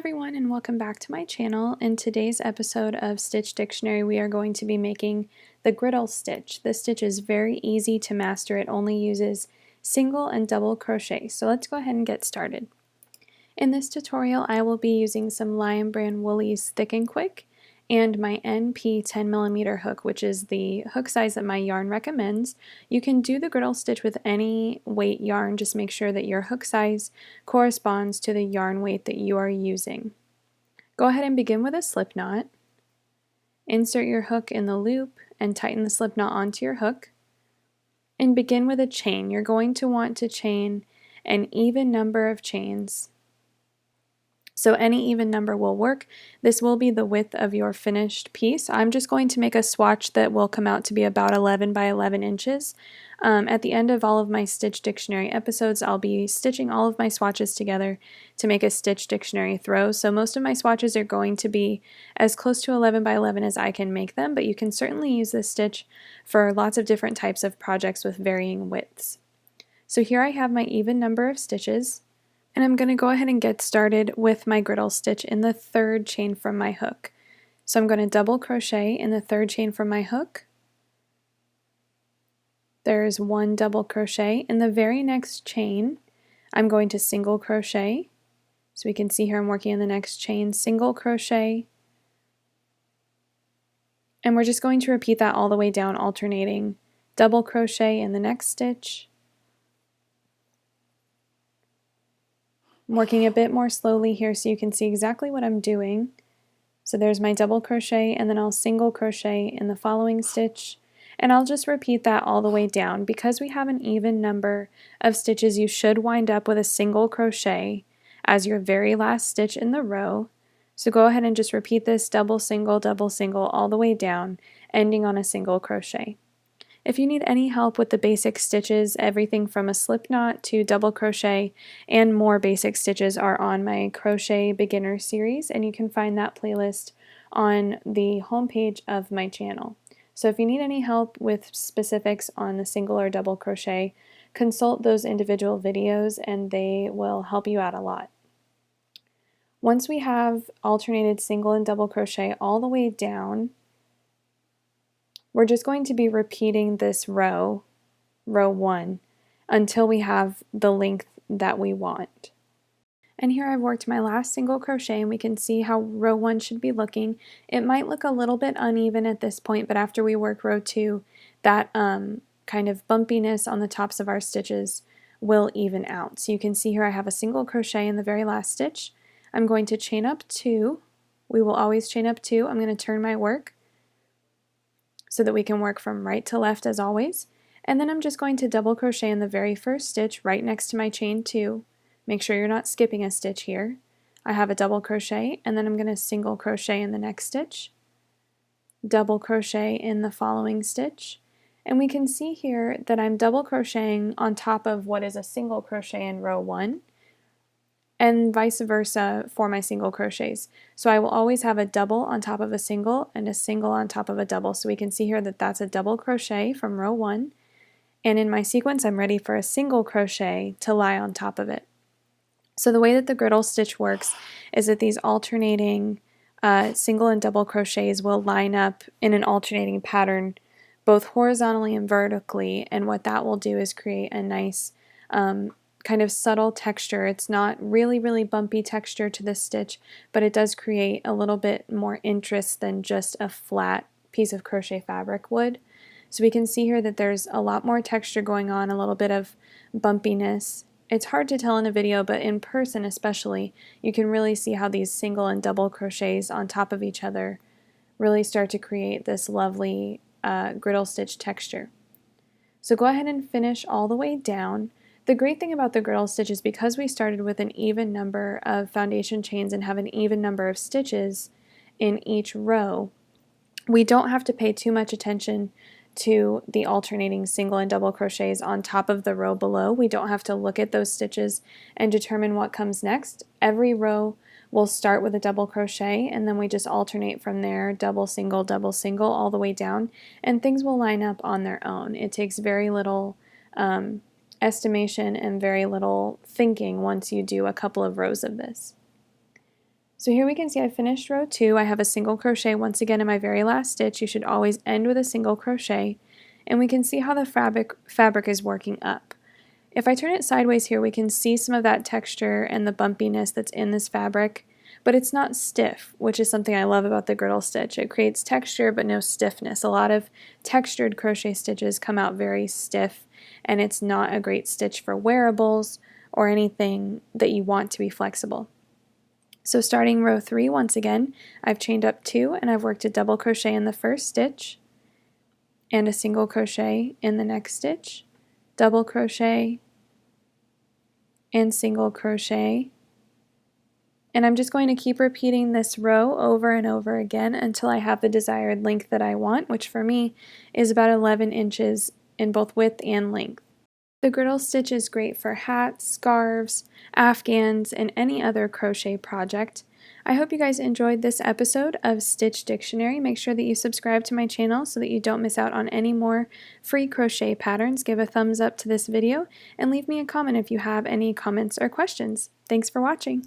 everyone, and welcome back to my channel. In today's episode of Stitch Dictionary, we are going to be making the griddle stitch. This stitch is very easy to master. It only uses single and double crochet. So let's go ahead and get started. In this tutorial, I will be using some Lion Brand Woolies Thick and Quick and my NP 10mm hook, which is the hook size that my yarn recommends. You can do the griddle stitch with any weight yarn, just make sure that your hook size corresponds to the yarn weight that you are using. Go ahead and begin with a slip knot. Insert your hook in the loop and tighten the slip knot onto your hook. And begin with a chain. You're going to want to chain an even number of chains. So any even number will work. This will be the width of your finished piece. I'm just going to make a swatch that will come out to be about 11 by 11 inches. At the end of all of my Stitch Dictionary episodes, I'll be stitching all of my swatches together to make a Stitch Dictionary throw. So most of my swatches are going to be as close to 11 by 11 as I can make them, but you can certainly use this stitch for lots of different types of projects with varying widths. So here I have my even number of stitches. And I'm going to go ahead and get started with my griddle stitch in the third chain from my hook. So I'm going to double crochet in the third chain from my hook. There's one double crochet. In the very next chain, I'm going to single crochet. So we can see here I'm working in the next chain, single crochet. And we're just going to repeat that all the way down, alternating double crochet in the next stitch. I'm working a bit more slowly here so you can see exactly what I'm doing. So there's my double crochet, and then I'll single crochet in the following stitch, and I'll just repeat that all the way down. Because we have an even number of stitches, you should wind up with a single crochet as your very last stitch in the row. So go ahead and just repeat this double single all the way down, ending on a single crochet. If you need any help with the basic stitches, everything from a slip knot to double crochet and more basic stitches are on my crochet beginner series, and you can find that playlist on the homepage of my channel. So if you need any help with specifics on the single or double crochet, consult those individual videos and they will help you out a lot. Once we have alternated single and double crochet all the way down, we're just going to be repeating this row 1, until we have the length that we want. And here I've worked my last single crochet, and we can see how row 1 should be looking. It might look a little bit uneven at this point, but after we work row 2, that kind of bumpiness on the tops of our stitches will even out. So you can see here I have a single crochet in the very last stitch. I'm going to chain up 2. We will always chain up 2. I'm going to turn my work so that we can work from right to left as always. And then I'm just going to double crochet in the very first stitch right next to my chain 2. Make sure you're not skipping a stitch here. I have a double crochet, and then I'm going to single crochet in the next stitch, double crochet in the following stitch, and we can see here that I'm double crocheting on top of what is a single crochet in row 1, and vice versa for my single crochets. So I will always have a double on top of a single and a single on top of a double. So we can see here that that's a double crochet from row 1, and in my sequence I'm ready for a single crochet to lie on top of it. So the way that the griddle stitch works is that these alternating single and double crochets will line up in an alternating pattern both horizontally and vertically, and what that will do is create a nice kind of subtle texture. It's not really bumpy texture to this stitch, but it does create a little bit more interest than just a flat piece of crochet fabric would. So we can see here that there's a lot more texture going on, a little bit of bumpiness. It's hard to tell in a video, but in person especially, you can really see how these single and double crochets on top of each other really start to create this lovely griddle stitch texture. So go ahead and finish all the way down. The great thing about the griddle stitch is because we started with an even number of foundation chains and have an even number of stitches in each row, we don't have to pay too much attention to the alternating single and double crochets on top of the row below. We don't have to look at those stitches and determine what comes next. Every row will start with a double crochet, and then we just alternate from there, double single all the way down, and things will line up on their own. It takes very little estimation and very little thinking once you do a couple of rows of this. So here we can see I finished row 2. I have a single crochet once again in my very last stitch. You should always end with a single crochet, and we can see how the fabric is working up. If I turn it sideways here, we can see some of that texture and the bumpiness that's in this fabric, but it's not stiff, which is something I love about the griddle stitch. It creates texture but no stiffness. A lot of textured crochet stitches come out very stiff, and it's not a great stitch for wearables or anything that you want to be flexible. So starting row 3, once again, I've chained up 2 and I've worked a double crochet in the first stitch and a single crochet in the next stitch, double crochet and single crochet. And I'm just going to keep repeating this row over and over again until I have the desired length that I want, which for me is about 11 inches in both width and length. The griddle stitch is great for hats, scarves, afghans, and any other crochet project. I hope you guys enjoyed this episode of Stitch Dictionary. Make sure that you subscribe to my channel so that you don't miss out on any more free crochet patterns. Give a thumbs up to this video and leave me a comment if you have any comments or questions. Thanks for watching.